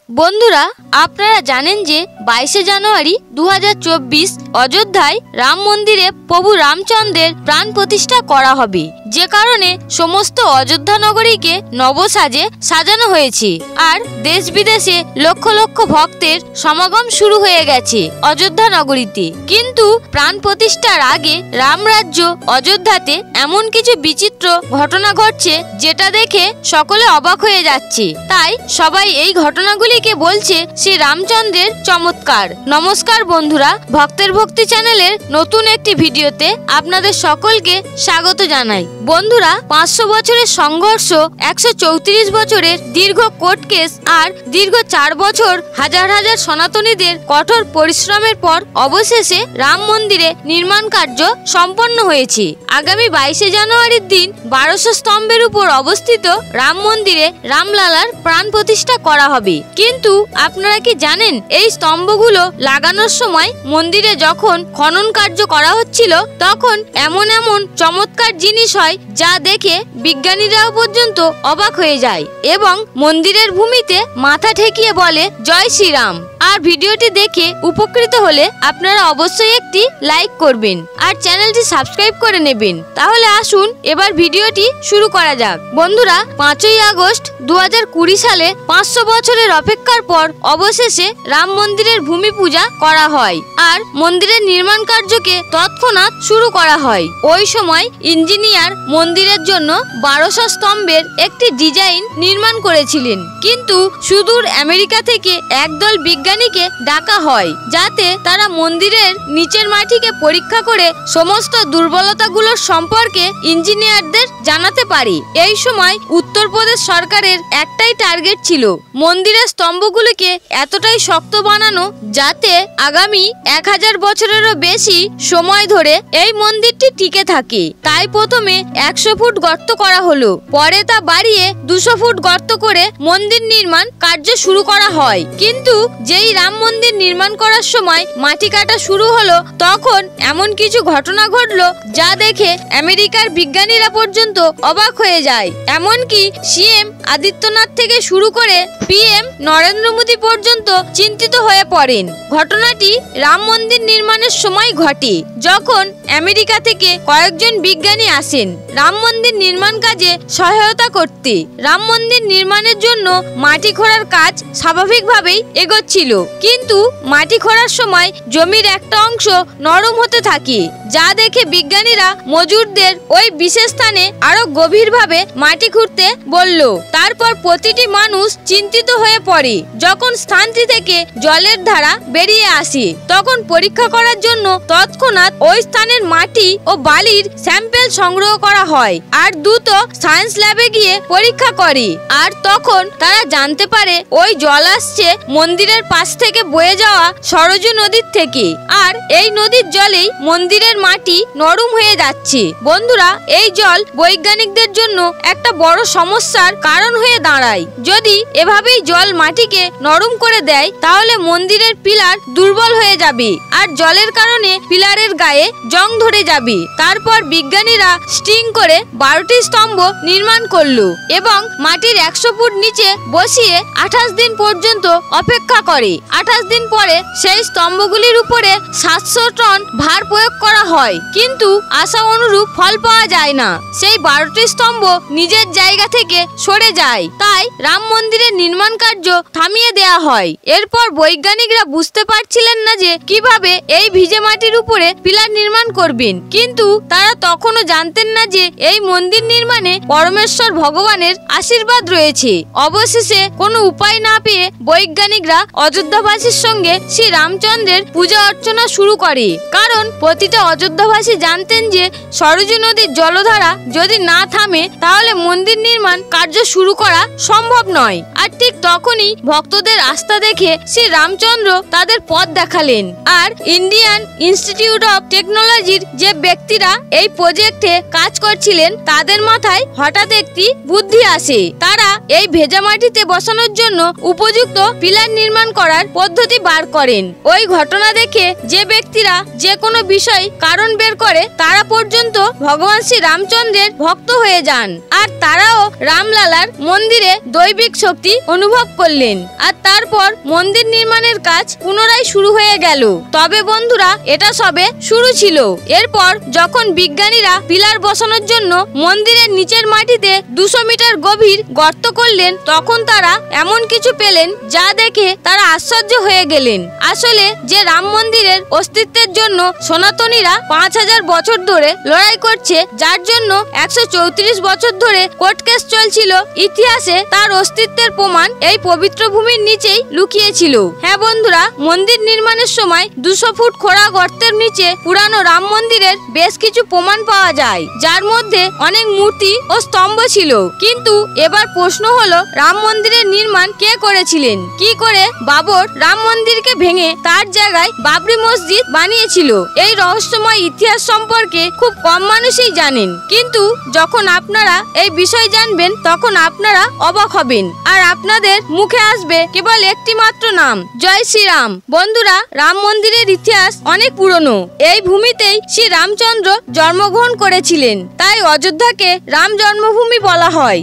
বন্ধুরা, আপনারা জানেন যে 22শে জানুয়ারি 2024 অযোধ্যায় রাম মন্দিরে প্রভু রামচন্দ্রের প্রাণ প্রতিষ্ঠা করা হবে, যে কারণে সমস্ত অযোধ্যা নগরীকে নবসাজে সাজানো হয়েছে। আর দেশ বিদেশে লক্ষ লক্ষ ভক্তের সমাগম শুরু হয়ে গেছে অযোধ্যা নগরীতে। কিন্তু প্রাণ প্রতিষ্ঠার আগে রামরাজ্য অযোধ্যাতে এমন কিছু বিচিত্র ঘটনা ঘটছে যেটা দেখে সকলে অবাক হয়ে যাচ্ছে। তাই সবাই এই ঘটনাগুলিকে বলছে শ্রী রামচন্দ্রের চমৎকার। নমস্কার বন্ধুরা, ভক্তের ভক্তি চ্যানেলের নতুন একটি ভিডিওতে আপনাদের সকলকে স্বাগত জানাই। বন্ধুরা, 500 বছরের সংঘর্ষ, 134 বছরের দীর্ঘ কোর্ট কেস আর দীর্ঘ 4 বছর হাজার হাজার সনাতনীদের কঠোর পরিশ্রমের পর অবশেষে রাম মন্দিরে নির্মাণ কার্য সম্পন্ন হয়েছে। আগামী 22শে জানুয়ারির দিন 1200 স্তম্ভের উপর অবস্থিত রাম মন্দিরে রামলালার প্রাণ প্রতিষ্ঠা করা হবে। কিন্তু আপনারা কি জানেন, এই স্তম্ভগুলো লাগানোর সময় মন্দিরে যখন খনন কার্য করা হচ্ছিল তখন এমন এমন চমৎকার জিনিস হয় যা দেখে বিজ্ঞানীরাও পর্যন্ত অবাক হয়ে যায় এবং মন্দিরের ভূমিতে মাথা ঠেকিয়ে বলে জয় শ্রীরাম। আর ভিডিওটি দেখে উপকৃত হলে আপনারা অবশ্যই একটি লাইক করবেন আর চ্যানেলটি সাবস্ক্রাইব করে নেবেন। তাহলে আসুন এবার ভিডিওটি শুরু করা যাক। বন্ধুরা, 5ই আগস্ট 2020 সালে 500 বছরের অপেক্ষার পর অবশেষে রাম মন্দিরের ভূমি পূজা করা হয় আর মন্দিরের নির্মাণ কার্যকে তৎক্ষণাৎ শুরু করা হয়। ওই সময় ইঞ্জিনিয়ার মন্দিরের জন্য 1200 স্তম্ভের একটি ডিজাইন নির্মাণ করেছিলেন। কিন্তু সুদূর আমেরিকা থেকে একদল বিজ্ঞানীকে ডাকা হয় যাতে তারা মন্দিরের নিচের মাটিকে পরীক্ষা করে সমস্ত দুর্বলতাগুলোর সম্পর্কে ইঞ্জিনিয়ারদের জানাতে পারে। এই সময় উত্তরপ্রদেশ সরকারের একটাই টার্গেট ছিল মন্দিরের স্তম্ভগুলিকে এতটাই শক্ত বানানো যাতে আগামী 1000 বছরেরও বেশি সময় ধরে এই মন্দিরটি টিকে থাকে। তাই প্রথমে 100 ফুট গর্ত করা হলো, পরে তা বাড়িয়ে 200 ফুট গর্ত করে মন্দির নির্মাণ কার্য শুরু করা হয়। কিন্তু যেই রাম মন্দির নির্মাণ করার সময় মাটি কাটা শুরু হলো তখন এমন কিছু ঘটনা ঘটলো যা দেখে আমেরিকার বিজ্ঞানীরা পর্যন্ত অবাক হয়ে যায়। এমনকি সিএম আদিত্যনাথ থেকে শুরু করে পিএম নরেন্দ্র মোদী পর্যন্ত চিন্তিত হয়ে পড়েন। ঘটনাটি রাম মন্দির নির্মাণের সময় ঘটে, যখন আমেরিকা থেকে কয়েকজন বিজ্ঞানী আসেন রাম মন্দির নির্মাণ কাজে সহায়তা করতে। রাম মন্দির নির্মাণের জন্য মাটি খোঁড়ার কাজ স্বাভাবিকভাবেই এগোচ্ছিল, কিন্তু মাটি খোঁড়ার সময় জমির একটা অংশ নরম হতে থাকে, যা দেখে বিজ্ঞানীরা মজুরদের ওই বিশেষ স্থানে আরো গভীরভাবে মাটি খুঁড়তে বলল। তারপর প্রতিটি মানুষ চিন্তিত হয়ে পড়ে। যখন স্থানটি থেকে জলের ধারা বেরিয়ে আসে তখন পরীক্ষা করার জন্য তৎক্ষণাৎ ওই স্থানের মাটি ও বালির স্যাম্পেল সংগ্রহ করা হয় আর দ্রুত সায়েন্স ল্যাবে গিয়ে পরীক্ষা করে। আর তখন তারা জানতে পারে ওই জল আসছে মন্দিরের পাশ থেকে বয়ে যাওয়া সরজু নদীর থেকে, আর এই নদীর জলেই মন্দিরের মাটি নরম হয়ে যাচ্ছে। বন্ধুরা, এই জল বৈজ্ঞানিকদের জন্য একটা বড় সমস্যার কারণ হয়ে দাঁড়ায়। যদি এভাবেই জল মাটিকে নরম করে দেয় তাহলে মন্দিরের পিলার দুর্বল হয়ে যাবে আর জলের কারণে পিলারের গায়ে জং ধরে যাবে। তারপর বিজ্ঞানীরা স্ট্রিং করে 12টি স্তম্ভ নির্মাণ করলো এবং মাটির 100 ফুট নিচে বসিয়ে 28 দিন পর্যন্ত অপেক্ষা করে। 28 দিন পরে সেই স্তম্ভগুলির উপরে 700 টন ভার প্রয়োগ করা হয়, কিন্তু আশা অনুরূপ ফল পাওয়া যায় না। সেই 12টি স্তম্ভ নিজের জায়গা থেকে সরে যায়, তাই রাম মন্দিরের নির্মাণ কার্য থামিয়ে দেয়া হয়। এরপর বৈজ্ঞানিকরা বুঝতে পারছিলেন না যে কিভাবে এই ভিজে মাটির উপরে পিলার নির্মাণ করবেন, কিন্তু তারা তখনও জানতেন না যে এই মন্দির নির্মাণে পরমেশ্বর ভগবানের আশীর্বাদ রয়েছে। অবশেষে কোনো উপায় না পেয়ে বৈজ্ঞানিকরা অযোধ্যাবাসীর সঙ্গে শ্রী রামচন্দ্রের পূজা অর্চনা শুরু করে, কারণ প্রতিটা অযোধ্যাবাসী জানতেন যে সরজু নদীর জলধারা যদি না থামে তাহলে মন্দির নির্মাণ কার্য শুরু করা সম্ভব নয়। আর ঠিক তখনই ভক্তদের আস্থা দেখে শ্রী রামচন্দ্র তাদের পথ দেখালেন। আর ইন্ডিয়ান ইনস্টিটিউট অফ টেকনোলজির যে ব্যক্তিরা এই প্রজেক্টে কাজ করছিলেন তাদের মাথায় হঠাৎ একটি বুদ্ধি আসে। তারা এই ভেজা মাটিতে বসানোর জন্য উপযুক্ত পিলার নির্মাণ করে। করার পদ্ধতি বার করেন। ওই ঘটনা দেখে যে ব্যক্তিরা যে কোনো বিষয় কারণ বের করে তারা পর্যন্ত ভগবান শ্রী রামচন্দ্রের ভক্ত হয়ে যান। আর তারাও রামলালার মন্দিরে দৈবিক শক্তি অনুভব করলেন। আর তারপর মন্দির নির্মাণের কাজ পুনরায় শুরু হয়ে গেল। তবে বন্ধুরা, এটা সবে শুরু ছিল। এরপর যখন বিজ্ঞানীরা পিলার বসানোর জন্য মন্দিরের নিচের মাটিতে 200 মিটার গভীর গর্ত করলেন, তখন তারা এমন কিছু পেলেন যা দেখে তারা আশ্চর্য হয়ে গেলেন। আসলে যে রাম মন্দিরের অস্তিত্বের জন্য সনাতনীরা 5000 বছর ধরে লড়াই করছে, যার জন্য 134 বছর ধরে কোর্ট কেস চলছিল, ইতিহাসে তার অস্তিত্বের প্রমাণ এই পবিত্র ভূমির নিচেই লুকিয়ে ছিল। হ্যাঁ বন্ধুরা, মন্দির নির্মাণের সময় 200 ফুট খোঁড়া গর্তের নিচে পুরানো রাম মন্দিরের বেশ কিছু প্রমাণ পাওয়া যায়, যার মধ্যে অনেক মূর্তি ও স্তম্ভ ছিল। কিন্তু এবার প্রশ্ন হলো, রাম মন্দিরের নির্মাণ কে করেছিলেন? কি করে বাবর রাম মন্দিরকে ভেঙে তার জায়গায় বাবরি মসজিদ বানিয়েছিল? এই রহস্যময় ইতিহাস সম্পর্কে খুব কম মানুষই জানেন। কিন্তু যখন আপনারা এই বিষয় জানবেন তখন আপনারা অবাক হবেন, আর আপনাদের মুখে আসবে কেবল একটি মাত্র নাম, জয় শ্রীরাম। বন্ধুরা, রাম মন্দিরের ইতিহাস অনেক পুরনো। এই ভূমিতেই শ্রী রামচন্দ্র জন্মগ্রহণ করেছিলেন, তাই অযোধ্যাকে রাম জন্মভূমি বলা হয়।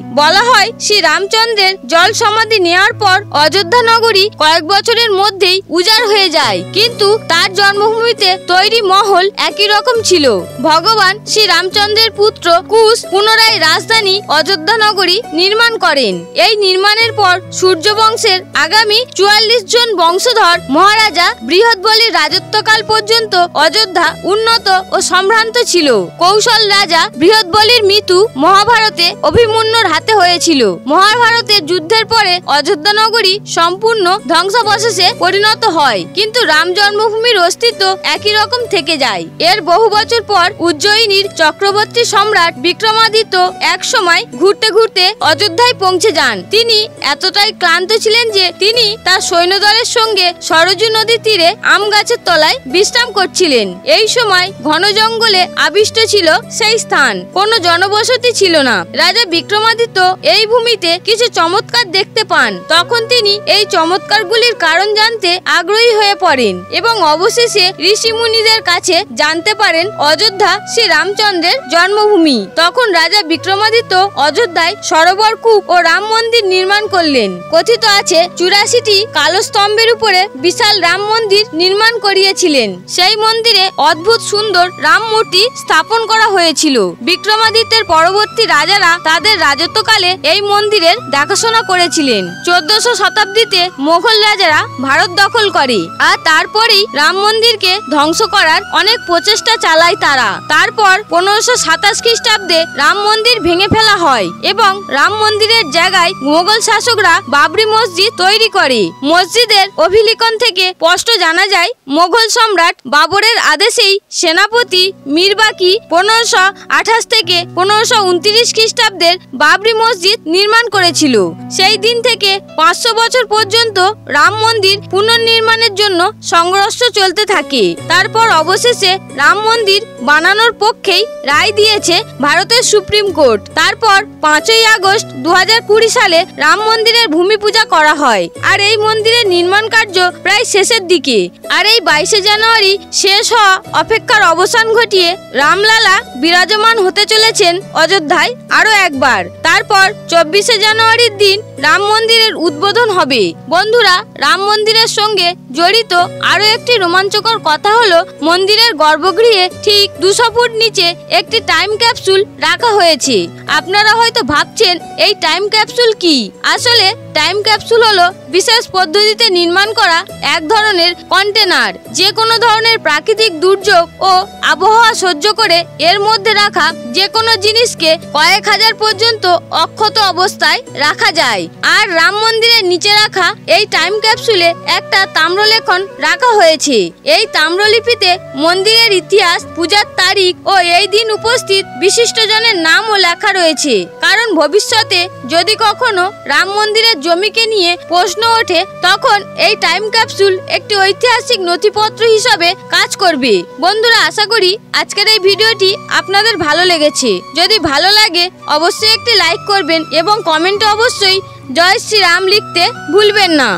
শ্রী রামচন্দ্রের জল সমাধি নেওয়ার পর অযোধ্যা নগরী কয়েক বছরের মধ্যেই উজাড় হয়ে যায়, কিন্তু তার জন্মভূমিতে তৈরি মহল একই রকম ছিল। ভগবান শ্রী রামচন্দ্রের পুত্র কুশ পুনরায় রাজধানী অযোধ্যা নগরী নির্মাণ করেন। এই নির্মাণের পর সূর্য বংশের আগামী 44 জন বংশধর মহারাজা বৃহৎবলীর রাজত্বকাল পর্যন্ত অযোধ্যা উন্নত ও সম্ভ্রান্ত ছিল। কৌশল রাজা বৃহৎবলীর মৃত্যু মহাভারতে অভিমন্যুর হাতে হয়েছিল। মহাভারতের যুদ্ধের পরে অযোধ্যা নগরী সম্পূর্ণ ধ্বংসাবশেষে পরিণত হয়, কিন্তু রাম জন্মভূমির অস্তিত্ব একই রকম থেকে যায়। এর বহু বছর পর উজ্জয়িনীর চক্রবর্তী সম্রাট বিক্রমাদিত্য এক সময় ঘুরতে ঘুরতে অযোধ্যায় পৌঁছে যান। তিনি এতটাই ক্লান্ত ছিলেন যে তিনি তার সৈন্যদলের সঙ্গে সরজু নদীর তীরে আম গাছের তলায় বিশ্রাম করছিলেন। এই সময় ঘন জঙ্গলে আবিষ্ট ছিল সেই স্থান, কোনো জনবসতি ছিল না। রাজা বিক্রমাদিত্য এই ভূমিতে কিছু চমৎকার দেখতে পান। তখন তিনি এই চমৎকারগুলির কারণ জানতে আগ্রহী হয়ে পড়েন এবং অবশেষে ঋষি মুনিদের কাছে জানতে পারেন অযোধ্যা শ্রী রামচন্দ্রের জন্মভূমি। তখন রাজা বিক্রমাদিত্য অযোধ্যায় সরোবর কূপ ও রাম মন্দির নির্মাণ করলেন। কথিত আছে 84টি কালো স্তম্ভের উপরে বিশাল রাম মন্দির নির্মাণ করিয়েছিলেন। সেই মন্দিরে অদ্ভুত সুন্দর রাম মূর্তি স্থাপন করা হয়েছিল। বিক্রমাদিত্যের পরবর্তী রাজারা তাদের রাজত্বকালে এই মন্দিরের দেখাশোনা করেছিলেন। 1400 শতাব্দীতে মোগল রাজারা ভারত দখল করে, আর তারপরেই রাম মন্দিরকে ধ্বংস করার অনেক প্রচেষ্টা চালায় তারা। তারপর 1527 খ্রিস্টাব্দে রাম মন্দির ভেঙে ফেলা হয় এবং রাম মন্দিরের জায়গায় মোগল শাসকরা বাবরি মসজিদ তৈরি করে। মসজিদের অভিলিখন থেকে স্পষ্ট জানা যায় মোগল সম্রাট বাবরের আদেশেই সেনাপতি মীরবাকি 1528 থেকে 1529 খ্রিস্টাব্দের বাবরি মসজিদ নির্মাণ করেছিল। সেই দিন থেকে 500 বছর পর্যন্ত রাম মন্দির পুনর্নির্মাণের জন্য সংঘর্ষ চলতে থাকে। তারপর অবশেষে রাম মন্দির বানানোর পক্ষেই রায় দিয়েছে ভারতের সুপ্রিম কোর্ট। তারপর 5ই আগস্ট 2020 সালে রাম মন্দিরের ভূমি পূজা করা হয়, আর এই মন্দিরের নির্মাণ কার্য প্রায় শেষের দিকে। আর এই 22শে জানুয়ারি শেষ হওয়া অপেক্ষার অবসান ঘটিয়ে রামলালা বিরাজমান হতে চলেছেন অযোধ্যায় আরো একবার। তারপর 24শে জানুয়ারির দিন রাম মন্দিরের উদ্বোধন হবে। বন্ধুরা, রাম মন্দিরের সঙ্গে জড়িত আরো একটি রোমাঞ্চকর কথা হলো মন্দিরের গর্ভগৃহে ঠিক 200 ফুট নিচে একটি টাইম ক্যাপসুল রাখা হয়েছে। আপনারা হয়তো ভাবছেন এই টাইম ক্যাপসুল কি? আসলে টাইম ক্যাপসুল হলো বিশেষ পদ্ধতিতে নির্মাণ করা এক ধরনের কন্টেনার, যে কোনো ধরনের প্রাকৃতিক দুর্যোগ ও আবহাওয়া সহ্য করে এর মধ্যে রাখা যে কোনো জিনিসকে কয়েক হাজার পর্যন্ত অক্ষত অবস্থায় রাখা যায়। আর রাম মন্দিরের নিচে রাখা এই টাইম ক্যাপসুলে একটা তাম্রলেখন রাখা হয়েছে। এই তাম্রলিপিতে মন্দিরের ইতিহাস, পূজার তারিখ ও এই দিন উপস্থিত বিশিষ্টজনের নামও লেখা রয়েছে। কারণ ভবিষ্যতে যদি কখনো রাম মন্দিরের জমিকে নিয়ে প্রশ্ন ওঠে, তখন এই টাইম ক্যাপসুল একটি ঐতিহাসিক নথিপত্র হিসাবে কাজ করবে। বন্ধুরা, আশা করি আজকের এই ভিডিওটি আপনাদের ভালো লেগেছে। যদি ভালো লাগে অবশ্যই একটি লাইক করবেন এবং কমেন্টে অবশ্যই জয় শ্রীরাম লিখতে ভুলবেন না।